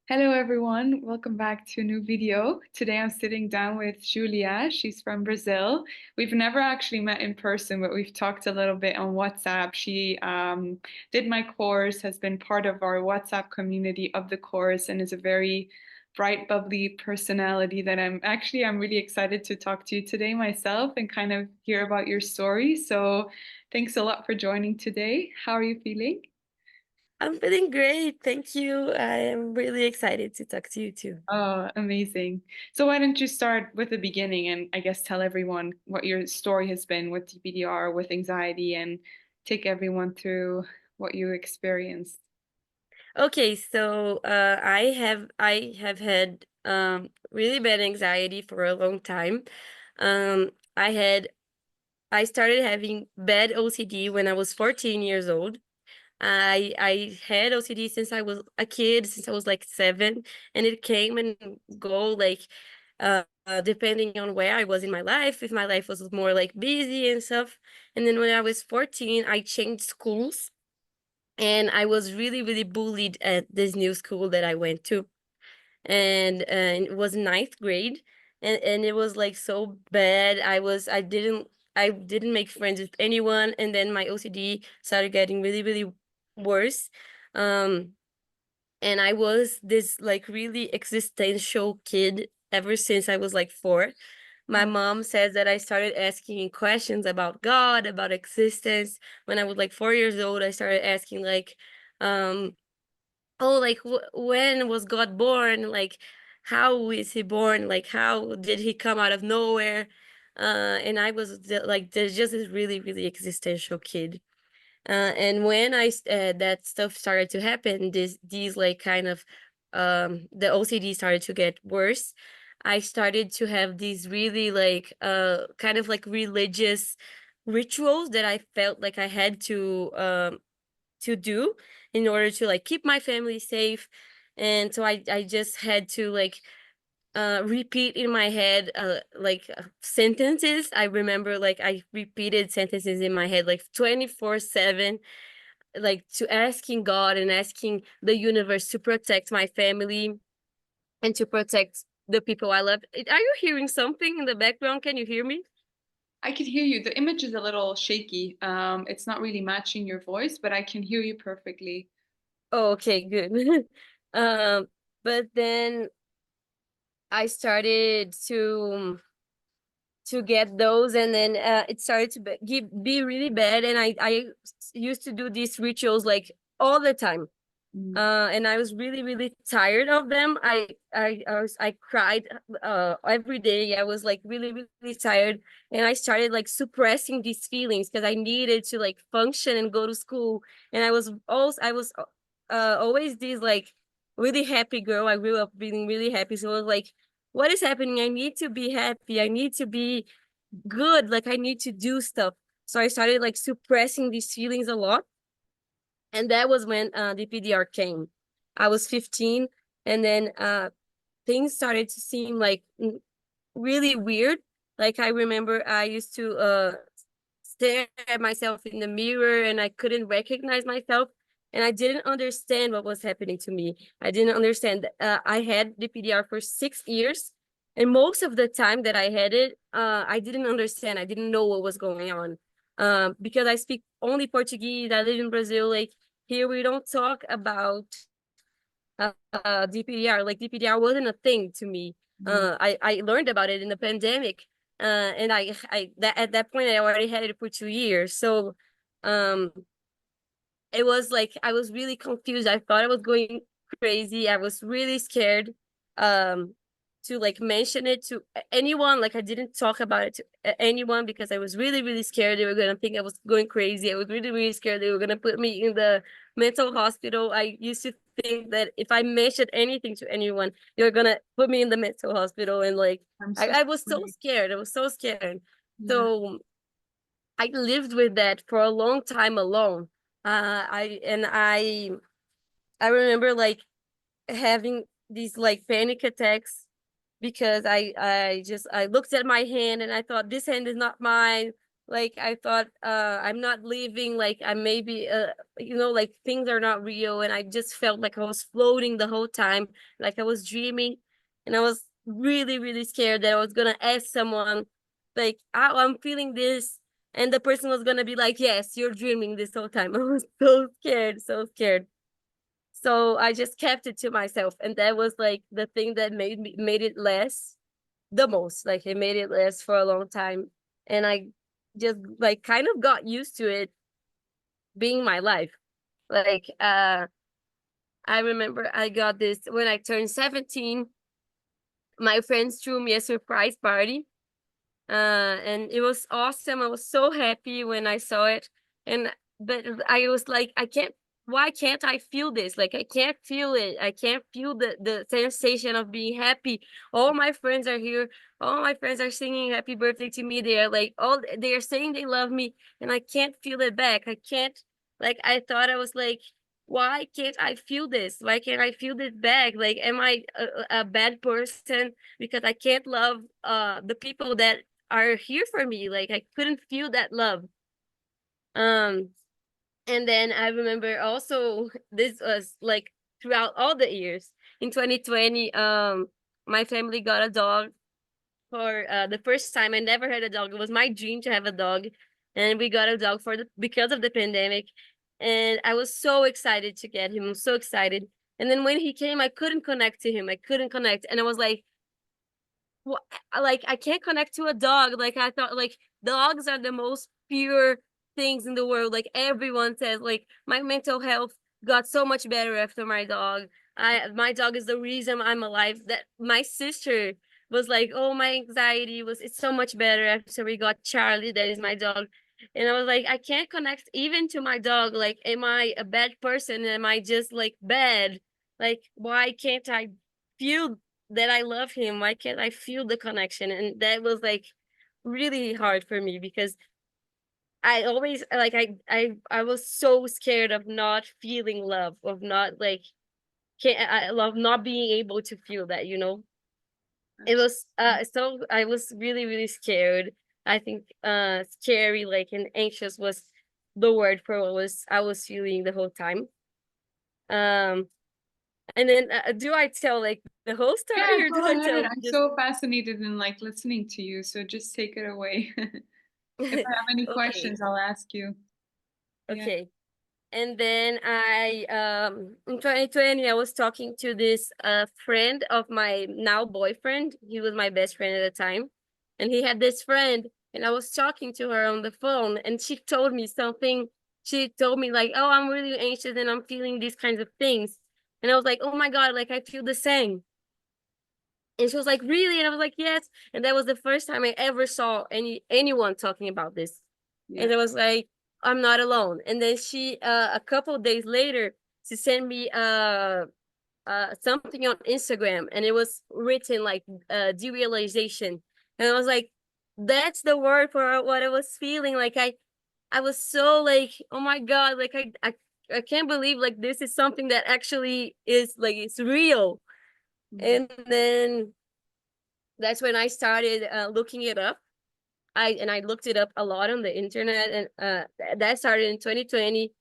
Hello everyone, welcome back to a new video. Today I'm sitting down with Julia. She's from Brazil. We've never actually met in person, but we've talked a little bit on WhatsApp. She did my course, has been part of our WhatsApp community of the course, and is a very bright, bubbly personality that I'm really excited to talk to you today myself and kind of hear about your story. So thanks a lot for joining today. How are you feeling? I'm feeling great. Thank you. I am really excited to talk to you too. Oh, amazing. So why don't you start with the beginning and I guess tell everyone what your story has been with DPDR, with anxiety, and take everyone through what you experienced. Okay, so I have had really bad anxiety for a long time. Um I started having bad OCD when I was 14 years old. I had OCD since I was a kid, since I was like 7, and it came and go like depending on where I was in my life. If my life was more like busy and stuff. And then when I was 14, I changed schools, and I was really, really bullied at this new school that I went to. And it was ninth grade, and it was like so bad. I didn't make friends with anyone, and then my OCD started getting really, really worse. Um, and I was this like really existential kid ever since I was like 4. My Oh, mom says that I started asking questions about God, about existence. When I was like 4 years old, I started asking like, um, oh, like when was God born? Like, how is he born? Like, how did he come out of nowhere? And I was like, there's just this really, really existential kid. And when that stuff started to happen, these like kind of the OCD started to get worse. I started to have these really like kind of like religious rituals that I felt like I had to do in order to like keep my family safe. And so I just had to like repeat in my head sentences. I remember like I repeated sentences in my head like 24/7, like to asking God and asking the universe to protect my family and to protect the people I love. Are you hearing something in the background? Can you hear me? I could hear you. The image is a little shaky. It's not really matching your voice, but I can hear you perfectly. Oh, okay, good. um but then I started to get those, and then it started to be really bad, and I used to do these rituals like all the time. Mm. And I was really, really tired of them. I cried every day. I was like really, really tired, and I started like suppressing these feelings because I needed to like function and go to school. And I was always this like really happy girl. I grew up being really happy, so I was like, what is happening? I need to be happy. I need to be good. Like I need to do stuff. So I started like suppressing these feelings a lot, and that was when DPDR came. I was 15, and then things started to seem like really weird. Like I remember I used to stare at myself in the mirror, and I couldn't recognize myself, and I didn't understand what was happening to me. I didn't understand. I had DPDR for 6 years, and most of the time that I had it, I didn't understand. I didn't know what was going on. Because I speak only Portuguese. I live in Brazil. Like here, we don't talk about DPDR. Like DPDR wasn't a thing to me. Mm. I learned about it in the pandemic, and at that point I already had it for 2 years. So, um, it was like I was really confused. I thought I was going crazy. I was really scared um to like mention it to anyone. Like I didn't talk about it to anyone because I was really, really scared they were gonna think I was going crazy. I was really, really scared they were gonna put me in the mental hospital. I used to think that if I mentioned anything to anyone, they were gonna put me in the mental hospital. And like I'm I, so I was so sorry. scared. I was so scared. Yeah. So I lived with that for a long time alone. I remember like having these like panic attacks because I looked at my hand and I thought this hand is not mine. Like I thought I'm not living, like I maybe like things are not real, and I just felt like I was floating the whole time, like I was dreaming. And I was really really scared that I was gonna ask someone like, oh, I'm feeling this, and the person was gonna be like, yes, you're dreaming this whole time. I was so scared, so scared. So I just kept it to myself, and that was like the thing that made it less the most. Like it made it last for a long time, and I just like kind of got used to it being my life. Like I remember I got this when I turned 17. My friends threw me a surprise party, and it was awesome. I was so happy when I saw it. And but I was like, I can't, why can't I feel this? Like I can't feel it. I can't feel the sensation of being happy. All my friends are here. All my friends are singing happy birthday to me. They are like, all they are saying they love me, and I can't feel it back. I can't, like I thought, I was like, why can't I feel this? Why can't I feel this back? Like, am I a bad person because I can't love the people that are here for me? Like I couldn't feel that love. Um, and then I remember also this was like throughout all the years. In 2020, my family got a dog for the first time. I never had a dog. It was my dream to have a dog, and we got a dog for the because of the pandemic. And I was so excited to get him. I'm so excited. And then when he came, I couldn't connect to him. I couldn't connect, and I was like, well, like I can't connect to a dog. Like I thought, like dogs are the most pure things in the world. Like everyone says, like my mental health got so much better after my dog. My dog is the reason I'm alive. That my sister was like, oh, my anxiety was it's so much better after we got Charlie, that is my dog. And I was like, I can't connect even to my dog. Like, am I a bad person? Am I just like bad? Like, why can't I feel that I love him? Why can't I feel the connection? And that was like really hard for me because I always like I was so scared of not feeling love, of not like can't I love not being able to feel that, you know. It was Absolutely. so I was really really scared. I think scary, like, and anxious was the word for what was I was feeling the whole time. Um and then do I tell like the whole Yeah, story, or do go I ahead. tell I'm just so fascinated in like listening to you, so just take it away. If I have any okay. questions, I'll ask you. Yeah. Okay. And then I in 2020 I was talking to this friend of my now boyfriend. He was my best friend at the time. And he had this friend, and I was talking to her on the phone, and she told me something. She told me like, "Oh, I'm really anxious and I'm feeling these kinds of things." And I was like, "Oh my God, like I feel the same." And she was like, "Really?" And I was like, "Yes." And that was the first time I ever saw anyone talking about this. And Yeah. I was like, I'm not alone. And then she a couple of days later, she sent me something on Instagram, and it was written like derealization. And I was like, that's the word for what I was feeling. Like I was so like, oh my God, like I can't believe like this is something that actually is like it's real. Mhm. And then that's when I started looking it up. I looked it up a lot on the internet, and that started in 2020.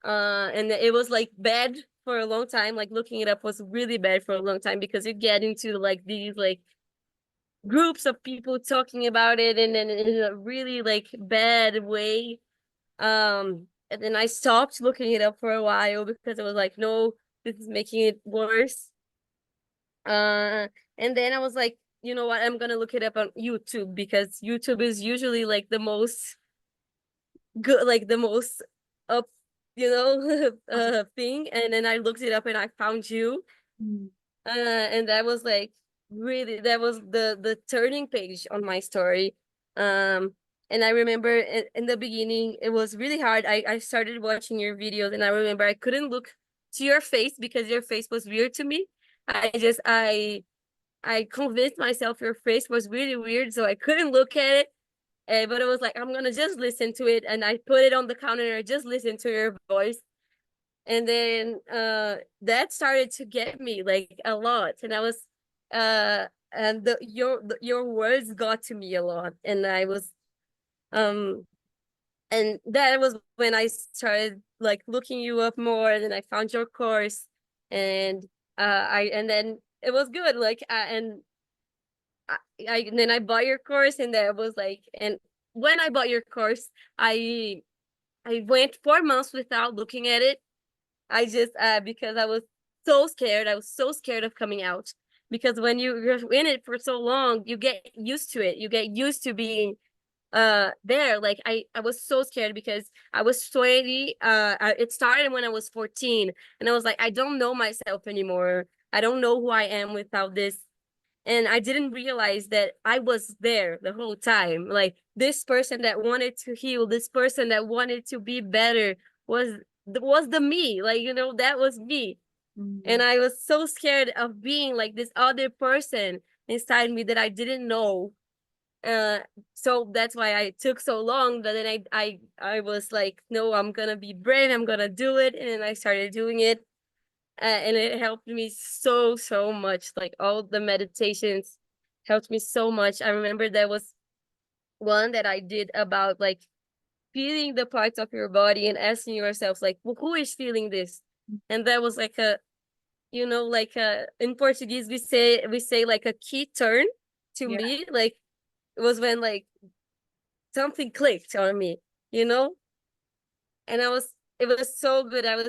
And it was like bad for a long time. Like looking it up was really bad for a long time because you get into like these like groups of people talking about it, and then in a really like bad way. And then I stopped looking it up for a while because it was like, no, this is making it worse. Uh, and then I was like, you know what? I'm gonna look it up on YouTube because YouTube is usually like the most good, like the most up, thing. And then I looked it up and I found you. Mhm. And that was like really that was the turning page on my story. Um, and I remember in the beginning it was really hard. I started watching your videos, and I remember I couldn't look to your face because your face was weird to me. I convinced myself your face was really weird, so I couldn't look at it. But it was like, I'm gonna just listen to it, and I put it on the counter and I just listened to your voice. And then that started to get me like a lot, and I was and your words got to me a lot, and I was And that was when I started like looking you up more, and then I found your course, and and then it was good. Like and then I bought your course, and that was like, and when I bought your course, I I went 4 months without looking at it. I just because I was so scared. I was so scared of coming out, because when you're in it for so long, you get used to it. You get used to being there. Like I was so scared because I was 20. It started when I was 14, and I was like, I don't know myself anymore. I don't know who I am without this. And I didn't realize that I was there the whole time. Like, this person that wanted to heal, this person that wanted to be better was the me. Like, that was me. Mm. And I was so scared of being like this other person inside me that I didn't know. uh so that's why I took so long. But then I was like, no, I'm gonna be brave, I'm gonna do it. And I started doing it, and it helped me so much. Like, all the meditations helped me so much. I remember there was one that I did about like feeling the parts of your body and asking yourself, like, well, who is feeling this? And that was like a, like in Portuguese we say like a key turn to Yeah. me. Like, it was when like something clicked on me, you know? And it was so good. And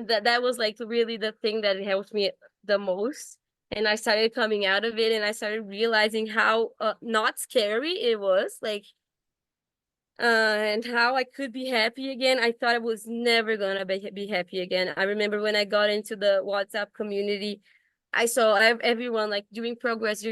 that was like really the thing that helped me the most. And I started coming out of it, and I started realizing how not scary it was. Like, and how I could be happy again. I thought I was never gonna be happy again. I remember when I got into the WhatsApp community, I saw everyone like doing progress,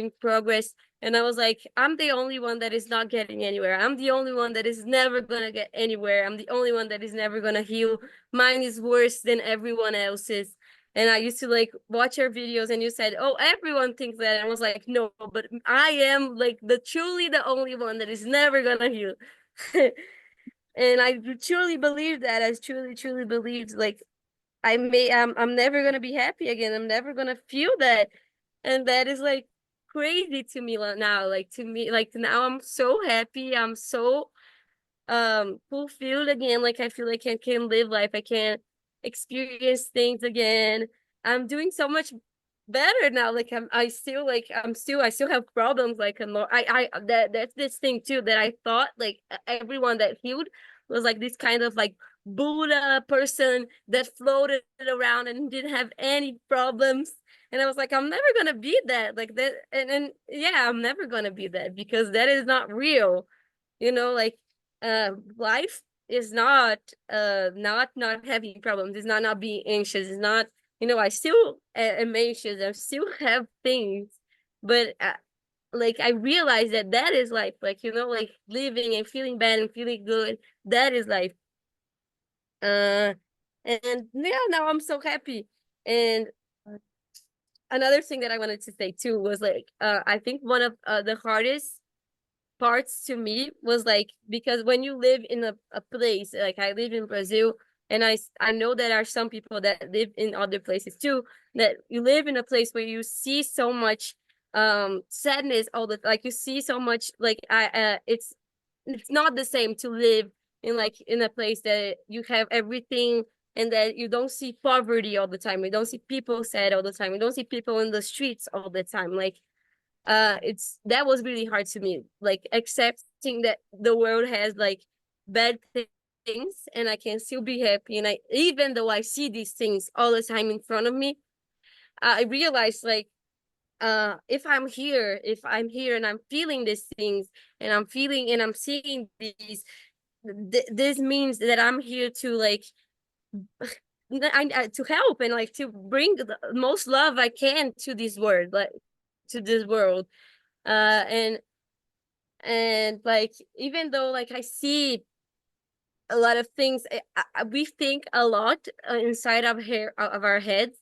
and I was like, I'm the only one that is not getting anywhere. I'm the only one that is never gonna get anywhere. I'm the only one that is never gonna heal. Mine is worse than everyone else's. And I used to like watch your videos, and you said, "Oh, everyone thinks that." And I was like, "No, but I am like the only one that is never gonna heal." And I truly believe that. I truly believed, like, I'm never gonna be happy again. I'm never gonna feel that. And that is like crazy to me now. Like, to me, like, now I'm so happy. I'm so fulfilled again. Like, I feel like I can live life, I can experience things again. I'm doing so much better now. Like, I still have problems. Like, that's this thing too, that I thought like everyone that healed was like this kind of like Buddha person that floated around and didn't have any problems. And I was like, I'm never gonna be that, like that. And yeah, I'm never gonna be that, because that is not real. Like, life is not having problems. It's not being anxious. It's not, I still am anxious. I still have things. But like, I realize that that is life. Like, like living and feeling bad and feeling good, that is life. uh and yeah, now I'm so happy. And another thing that I wanted to say too was like, I think one of the hardest parts to me was like, because when you live in a place, like I live in Brazil, and I know there are some people that live in other places too, that you live in a place where you see so much sadness, all the, like, you see so much, like, it's not the same to live in, like, in a place that you have everything, and that you don't see poverty all the time, you don't see people sad all the time, you don't see people in the streets all the time. Like, it's that was really hard to me, like accepting that the world has like bad things, and I can still be happy. And I, even though I see these things all the time in front of me, I realize, like, if I'm here and I'm feeling these things, and I'm feeling and I'm seeing these, this means that I'm here to, like, to help, and like to bring the most love I can to this world, like, to this world. And like, even though like I see a lot of things, we think a lot inside of our heads,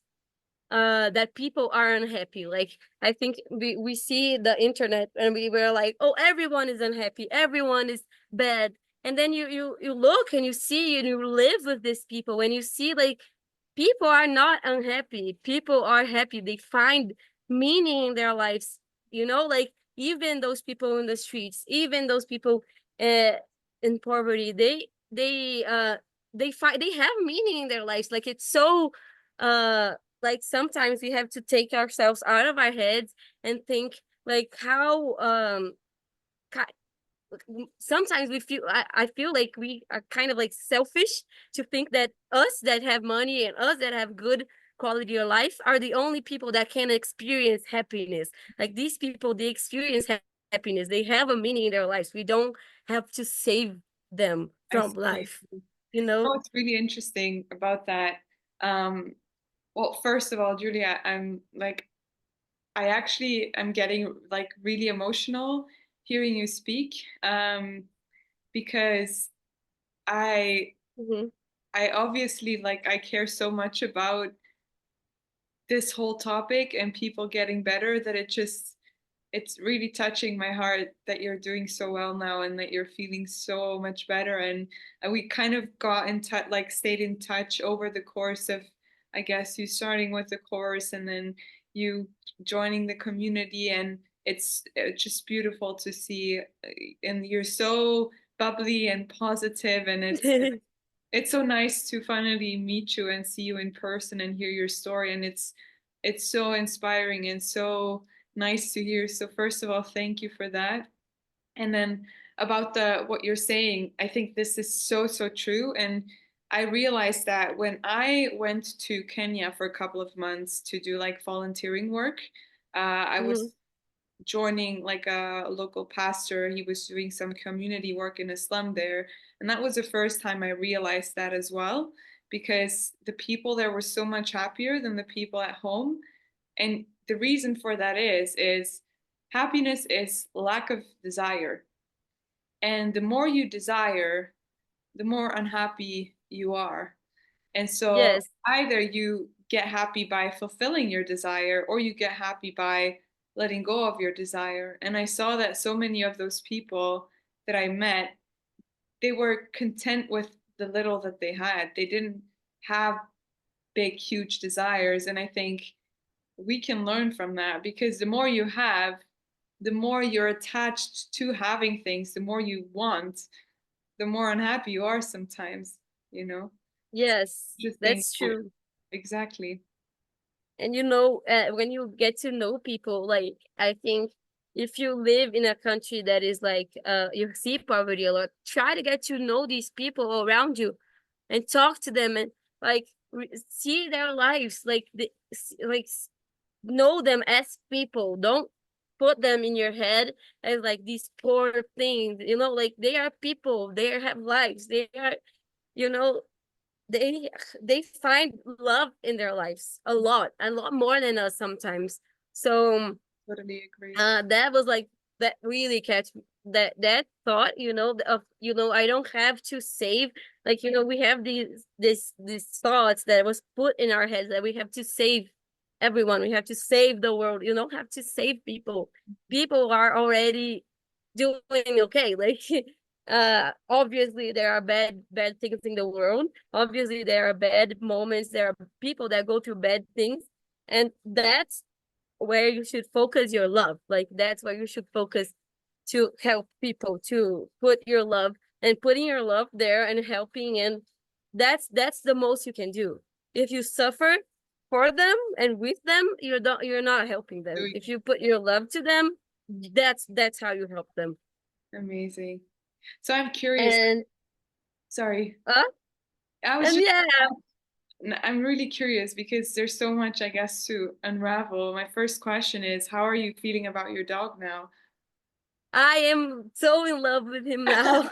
that people are unhappy. Like, I think we see the internet, and we were like, oh, everyone is unhappy, everyone is bad. And then you look and you see and you live with these people, and you see, like, people are not unhappy, people are happy, they find meaning in their lives. Like, even those people in the streets, even those people, uh, in poverty, they have meaning in their lives. Like it's so like sometimes we have to take ourselves out of our heads and think like how sometimes we feel I feel like we are kind of like selfish to think that us that have money and us that have good quality of life are the only people that can experience happiness. Like these people, they experience happiness, they have a meaning in their lives. We don't have to save them I from see. life, you know. What's really interesting about that, um, well, first of all, Julia, I actually am getting like really emotional hearing you speak, because I Hmm. I obviously like I care so much about this whole topic and people getting better that it's really touching my heart that you're doing so well now and that you're feeling so much better. And we kind of got in touch, like stayed in touch over the course of, I guess, you starting with the course and then you joining the community. And it's just beautiful to see. And you're so bubbly and positive, and it's so nice to finally meet you and see you in person and hear your story. And it's so inspiring and so nice to hear. So first of all, thank you for that. And then about the what you're saying, I think this is so true. And I realized that when I went to Kenya for a couple of months to do like volunteering work, I Hmm. was joining like a local pastor. He was doing some community work in a slum there. And that was the first time I realized that as well, because the people there were so much happier than the people at home. And the reason for that is happiness is lack of desire. And the more you desire, the more unhappy you are. And so Yes. either you get happy by fulfilling your desire or you get happy by letting go of your desire. And I saw that so many of those people that I met, they were content with the little that they had. They didn't have big, huge desires. And I think we can learn from that, because the more you have, the more you're attached to having things, the more you want, the more unhappy you are sometimes, you know? So Yes, interesting. that's true. Exactly. And when you get to know people, like I think if you live in a country that is like you see poverty a lot, try to get to know these people around you and talk to them and like see their lives, know them as people. Don't put them in your head as like these poor things, like they are people, they have lives, they are, you know they they find love in their lives a lot more than us sometimes. So Totally agree. that was like, that really catch that thought, of, I don't have to save, like, we have these thoughts that was put in our heads that we have to save everyone, we have to save the world. You don't have to save people. People are already doing okay. Like obviously there are bad things in the world. Obviously there are bad moments, there are people that go through bad things, and that's where you should focus your love. Like that's where you should focus, to help people, to put your love, and putting your love there and helping. And that's the most you can do. If you suffer for them and with them, you're not helping them. Doing If you put your love to them, that's how you help them. amazing. So I'm curious. And Sorry. uh I was and just, yeah, I'm really curious because there's so much, I guess, to unravel. My first question is, how are you feeling about your dog now? I am so in love with him now.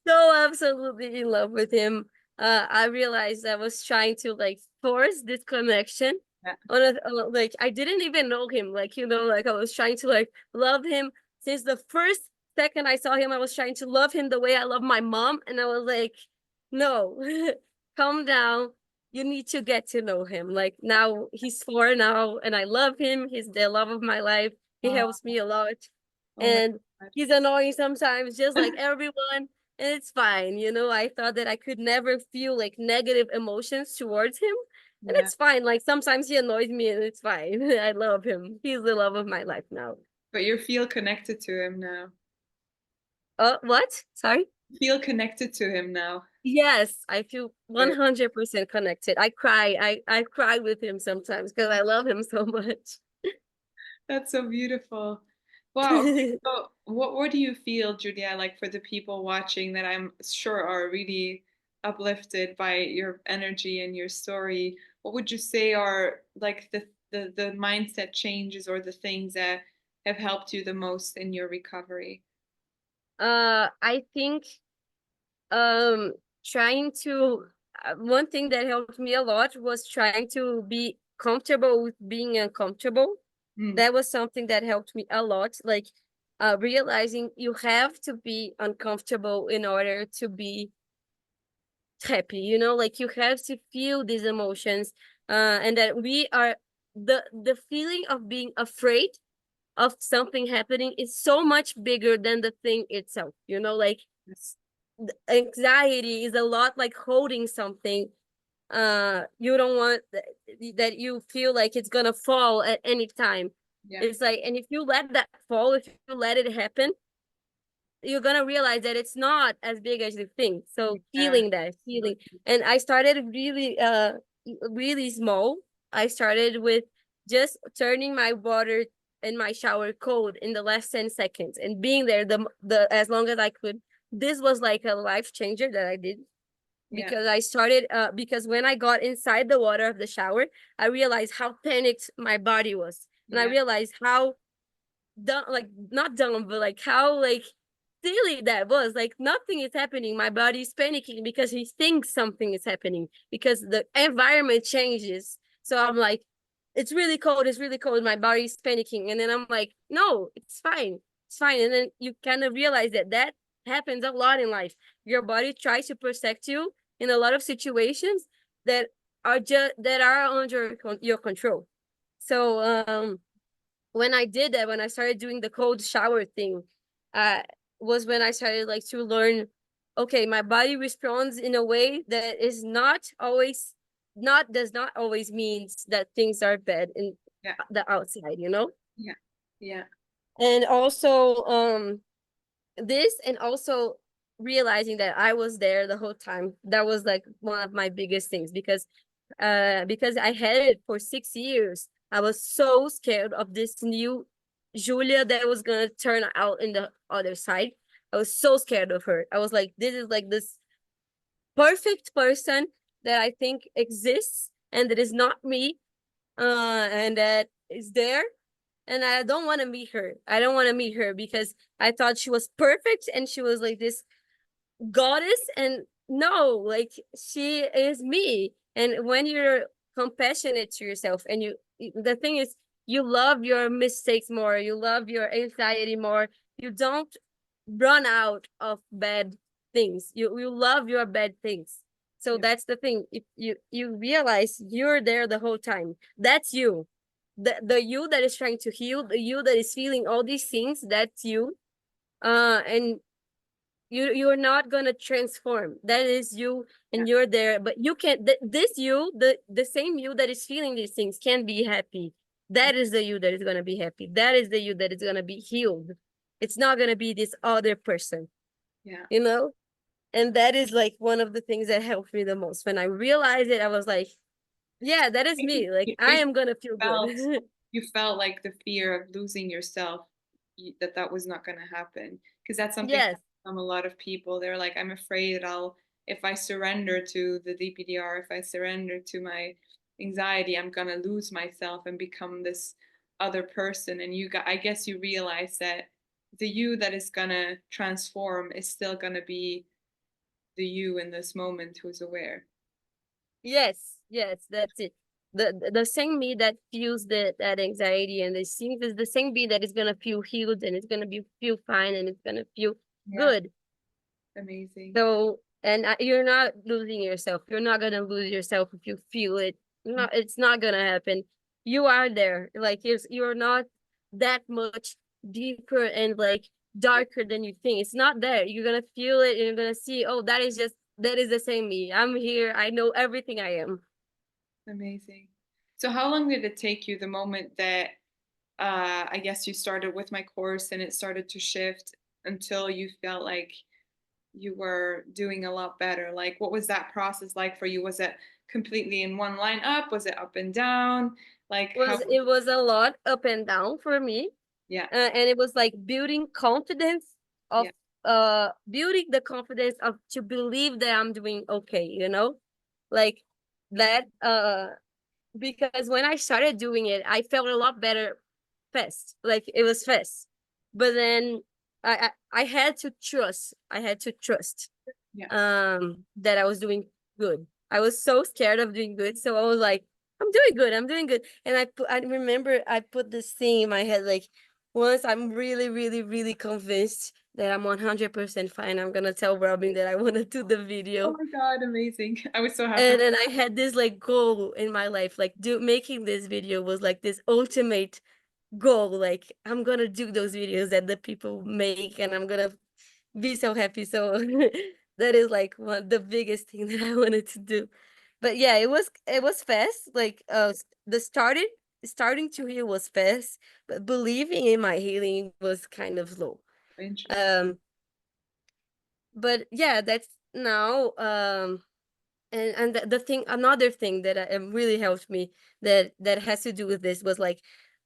So absolutely in love with him. I realized I was trying to like force this connection Yeah. like I didn't even know him. Like, like I was trying to like love him since the first second I saw him. I was trying to love him the way I love my mom, and I was like, no, calm down. You need to get to know him. Like now he's 4 now, and I love him. He's the love of my life. He Oh, helps me a lot, oh my and he's annoying sometimes, just like everyone, and it's fine. I thought that I could never feel like negative emotions towards him, and Yeah. it's fine. Like sometimes he annoys me, and it's fine. I love him. He's the love of my life now. But you feel connected to him now. What? Sorry? Feel connected to him now. Yes, I feel Good. 100% connected. I cry. I cry with him sometimes because I love him so much. That's so beautiful. Wow. Okay, so what do you feel, Julia, like for the people watching that I'm sure are really uplifted by your energy and your story? What would you say are like the mindset changes or the things that have helped you the most in your recovery? I think um trying to one thing that helped me a lot was trying to be comfortable with being uncomfortable. Mm, That was something that helped me a lot, like realizing you have to be uncomfortable in order to be happy, you know, like you have to feel these emotions, and that we are the feeling of being afraid of something happening is so much bigger than the thing itself, you know, like yes. anxiety is a lot like holding something. You don't want that you feel like it's gonna fall at any time. Yeah. It's like, and if you let that fall, if you let it happen, you're gonna realize that it's not as big as you think. So Yeah. feeling that feeling, and I started really small. I started with just turning my water in my shower cold in the last 10 seconds and being there the as long as I could. This was like a life changer that I did, Yeah. because I started because when I got inside the water of the shower, I realized how panicked my body was, and I Yeah. realized how dumb, like not dumb, but like how like silly that was. Like nothing is happening. My body is panicking because he thinks something is happening because the environment changes. So I'm like, it's really cold. It's really cold. My body's panicking, and then I'm like, no, it's fine. It's fine. And then you kind of realize that that happens a lot in life. Your body tries to protect you in a lot of situations that are just that are under your control. So when I did that, when I started doing the cold shower thing, uh, was when I started like to learn, okay, my body responds in a way that is not always not does not always means that things are bad in Yeah. the outside, you know? Yeah. Yeah. And also this, and also realizing that I was there the whole time. That was like one of my biggest things, because I had it for 6 years. I was so scared of this new Julia that was gonna turn out in the other side. I was so scared of her. I was like, this is like this perfect person that I think exists and that is not me, and that is there. And I don't want to meet her. I don't want to meet her because I thought she was perfect and she was like this goddess, and no, like she is me. And when you're compassionate to yourself, and you the thing is, you love your mistakes more, you love your anxiety more, you don't run out of bad things, you love your bad things. So Yeah. that's the thing. If you realize you're there the whole time, that's you. The you that is trying to heal, the you that is feeling all these things, that's you. And you're not gonna transform. That is you, Yeah. and you're there. But you can this you, the same you that is feeling these things, can be happy. That is the you that is gonna be happy. That is the you that is gonna be healed. It's not gonna be this other person, Yeah. you know. And that is like one of the things that helped me the most. When I realized it, I was like, yeah, that is me. Like You I basically am gonna feel good. felt you felt like the fear of losing yourself, that that was not going to happen, because that's something Yes. from a lot of people. They're like, I'm afraid that I'll if I surrender to the DPDR, if I surrender to my anxiety, I'm going to lose myself and become this other person. And you got, I guess you realize that the you that is going to transform is still going to be the you in this moment who's aware. Yes, yes, that's it. The same me that feels that anxiety and the things is the same me that is gonna feel healed, and it's gonna be feel fine, and it's gonna feel Yeah, good. amazing. So, and you're not losing yourself. You're not gonna lose yourself if you feel it. No, it's not gonna happen. You are there. Like you're not that much deeper and like Yeah, darker than you think. It's not there. You're gonna feel it, and you're gonna see, oh, that is the same me. I'm here. I know everything I am. amazing. So how long did it take you the moment that I guess you started with my course and it started to shift until you felt like you were doing a lot better? Like, what was that process like for you? Was it completely in one line up? Was it up and down? Like, how? It was a lot up and down for me, Yeah, and it was like building confidence of yeah, building the confidence of to believe that I'm doing okay, you know, like that. Because when I started doing it, I felt a lot better fast. Like it was fast. But then I had to trust. I had to trust yeah. that I was doing good. I was so scared of doing good. So I was like, I'm doing good, I'm doing good. And I remember I put this thing in my head like once I'm really, really, really convinced that I'm 100% fine, I'm gonna tell Robin that I wanna do the Oh video. my God, amazing. I was so happy. And then I had this like goal in my life, like do making this video was like this ultimate goal. Like I'm gonna do those videos that the people make, and I'm gonna be so happy. So that is like one the biggest thing that I wanted to do. But yeah, it was fast. Like the starting to heal was fast, but believing in my healing was kind of slow. Interesting. Um, but yeah, that's now and the thing another thing that really helped me that has to do with this was like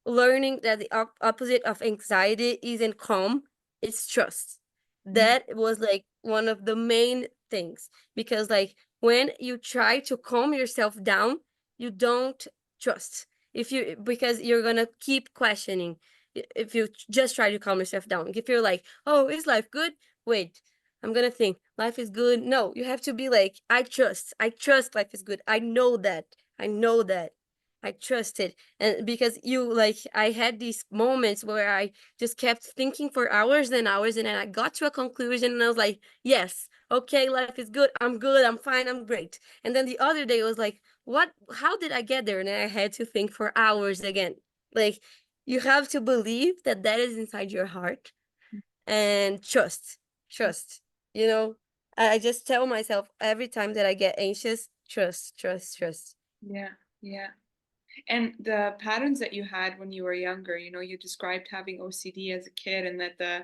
learning that the opposite of anxiety isn't calm, it's trust. Mm, That was like one of the main things, because like when you try to calm yourself down, you don't trust. If you Because you're gonna keep questioning. If you just try to calm yourself down, if you're like, oh, is life good, wait, I'm gonna think life is good. No, you have to be like, I trust life is good. I know that. I know that. I trust it. And because you like, I had these moments where I just kept thinking for hours and hours, and then I got to a conclusion and I was like, yes, okay, life is good, I'm fine, I'm great. And then the other day I was like, what, how did I get there? And then I had to think for hours again. Like, you have to believe that that is inside your heart and trust. You know, I just tell myself every time that I get anxious, trust. yeah, yeah. And the patterns that you had when you were younger, you described having OCD as a kid and that the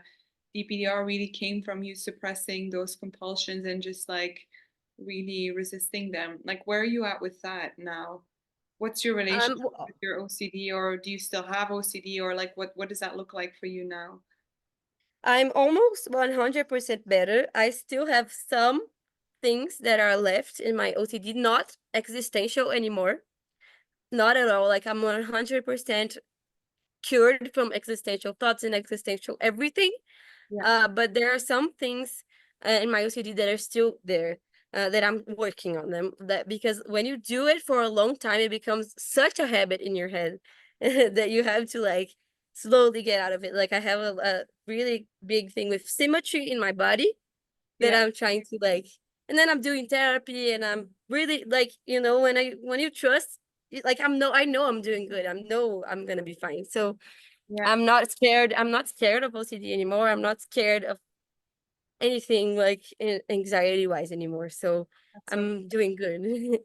DPDR really came from you suppressing those compulsions and just like really resisting them. Like, where are you at with that now? What's your Um, relationship w- with your OCD, or do you still have OCD, or like what does that look like for you now? I'm almost 100% better. I still have some things that are left in my OCD, not existential anymore. Not at all. Like I'm 100% cured from existential thoughts and existential everything. Yeah. But there are some things in my OCD that are still there, that I'm working on them. That because when you do it for a long time, it becomes such a habit in your head that you have to like slowly get out of it. Like I have a really big thing with symmetry in my body that Yeah. I'm trying to like, and then I'm doing therapy, and I'm really like, when you trust, like I know I'm doing good. I know I'm gonna be fine. So Yeah. I'm not scared. I'm not scared of OCD anymore. I'm not scared of anything like anxiety wise anymore. So That's so I'm doing good.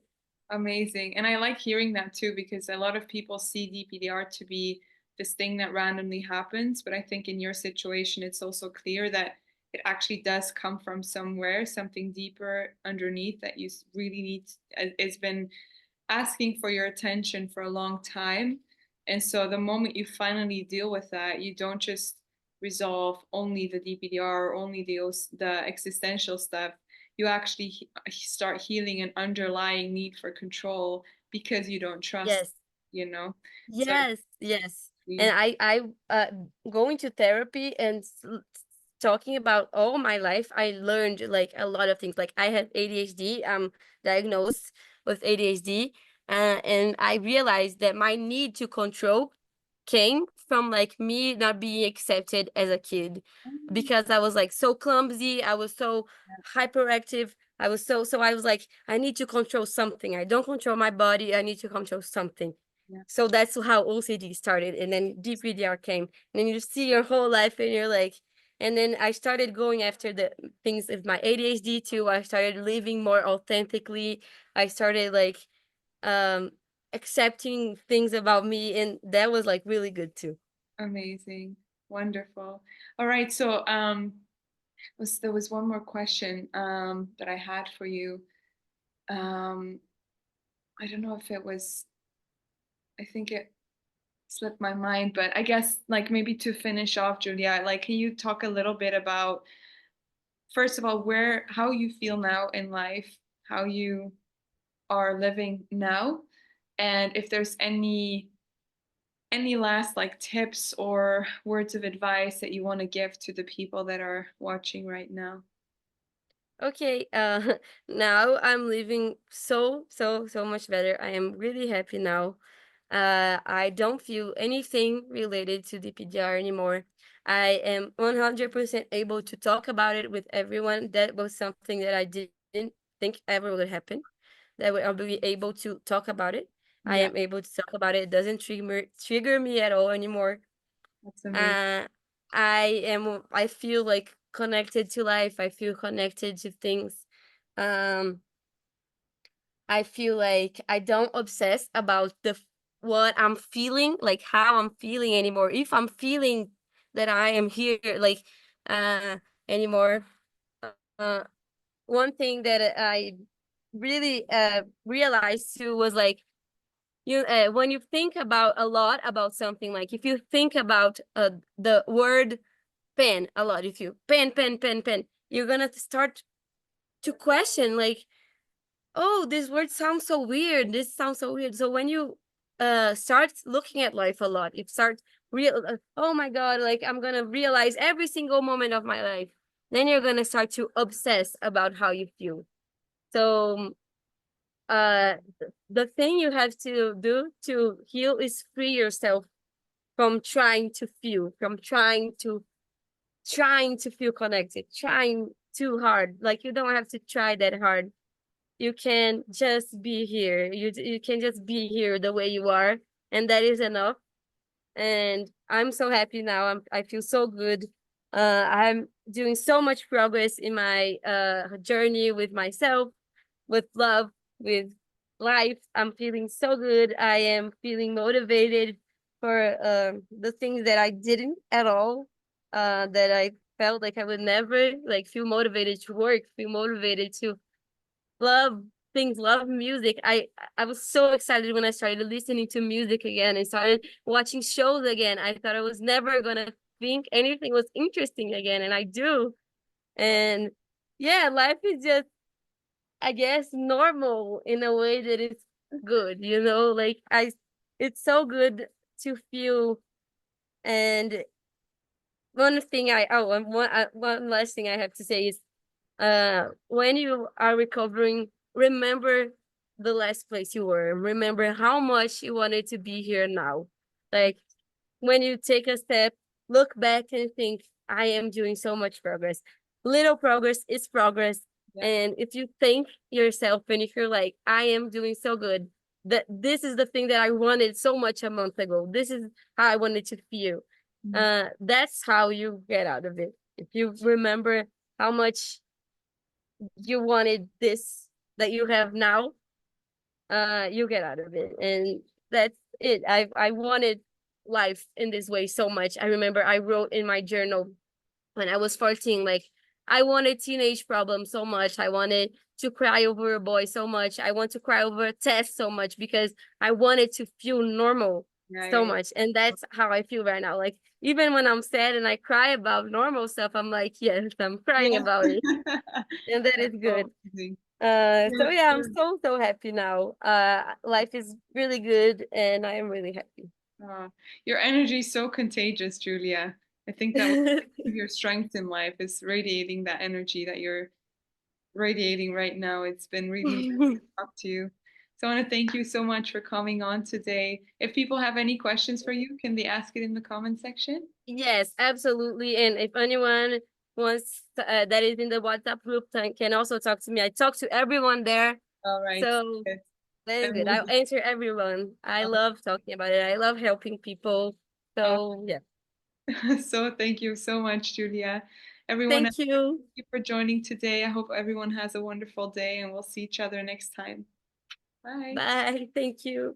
amazing. And I like hearing that too, because a lot of people see DPDR to be this thing that randomly happens. But I think in your situation, it's also clear that it actually does come from somewhere, something deeper underneath that you really need, has been asking for your attention for a long time. And so the moment you finally deal with that, you don't just resolve only the DPDR or only the existential stuff. You actually start healing an underlying need for control because you don't trust, Yes. you know? So Yes. we, And I going to therapy and talking about all my life, I learned like a lot of things. Like I have ADHD. I'm diagnosed with ADHD, and I realized that my need to control came from like me not being accepted as a kid, because I was like so clumsy. I was so hyperactive. I was like, I need to control something. I don't control my body. I need to control something. yeah, So that's how OCD started, and then DPDR came, and then you see your whole life, and you're like, and then I started going after the things of my ADHD too. I started living more authentically. I started like um accepting things about me, and that was like really good too. amazing, wonderful. All right, so There was one more question that I had for you. Um, I don't know if it was. I think it slipped my mind, but I guess like maybe to finish off, Julia, like can you talk a little bit about first of all where how you feel now in life, how you are living now, and if there's any last like tips or words of advice that you want to give to the people that are watching right now? Okay, now I'm living so much better. I am really happy now. I don't feel anything related to DPDR anymore. I am 100% able to talk about it with everyone. That was something that I didn't think ever would happen. That I'll be able to talk about it. I Yeah, am able to talk about it. It doesn't trigger me at all anymore. that's amazing. Uh, I feel like connected to life. I feel connected to things. Um, I feel like I don't obsess about what I'm feeling, like how I'm feeling anymore. If I'm feeling that I am here, like uh anymore. Uh, One thing that I really realized too was like when you think about a lot about something, like if you think about the word pen a lot, if you pen, you're gonna start to question like, oh, this word sounds so weird, this sounds so weird. So when you start looking at life a lot, you start real oh my god, like I'm gonna realize every single moment of my life, then you're gonna start to obsess about how you feel. So uh the thing you have to do to heal is free yourself from trying to feel, from trying to feel connected, trying too hard. Like you don't have to try that hard. You can just be here. You can just be here the way you are, and that is enough. And I'm so happy now. I feel so good. I'm doing so much progress in my journey with myself, with love, with life. I'm feeling so good. I am feeling motivated for the things that I didn't at all. That I felt like I would never like feel motivated to work, feel motivated to love things, love music. I was so excited when I started listening to music again and started watching shows again. I thought I was never gonna think anything was interesting again, and I do. And yeah, life is just, I guess, normal in a way that it's good, like it's so good to feel. And one last thing I have to say is, when you are recovering, remember the last place you were. Remember how much you wanted to be here now. Like when you take a step, look back and think, I am doing so much progress. Little progress is progress. Yeah. And if you thank yourself and if you're like, I am doing so good, that this is the thing that I wanted so much a month ago. This is how I wanted to feel. Mhm. That's how you get out of it. If you remember how much you wanted this that you have now, you get out of it. And that's it. I wanted life in this way so much. I remember I wrote in my journal when I was 14, like I wanted teenage problems so much. I wanted to cry over a boy so much. I want to cry over a test so much because I wanted to feel normal Yeah, so yeah, much. And that's how I feel right now. Like even when I'm sad and I cry about normal stuff, I'm like, yes, I'm crying yeah. about it. Yeah. And that That's is so good. amazing. So You're, yeah, I'm you're, so happy now. Life is really good and I am really happy. your energy is so contagious, Julia. I think that was your strength in life is radiating that energy that you're radiating right now. It's been really nice to talk to you. So I want to thank you so much for coming on today. If people have any questions for you, can they ask it in the comment section? Yes, absolutely. And if anyone wants that is in the WhatsApp group can also talk to me. I talk to everyone there. All right. So Good. that is good. I'll Amazing. answer everyone. I love talking about it. I love helping people. Uh, So yeah. so thank you so much, Julia. Everyone, thank Thank you. you for joining today. I hope everyone has a wonderful day and we'll see each other next time. Bye. Bye. Thank you.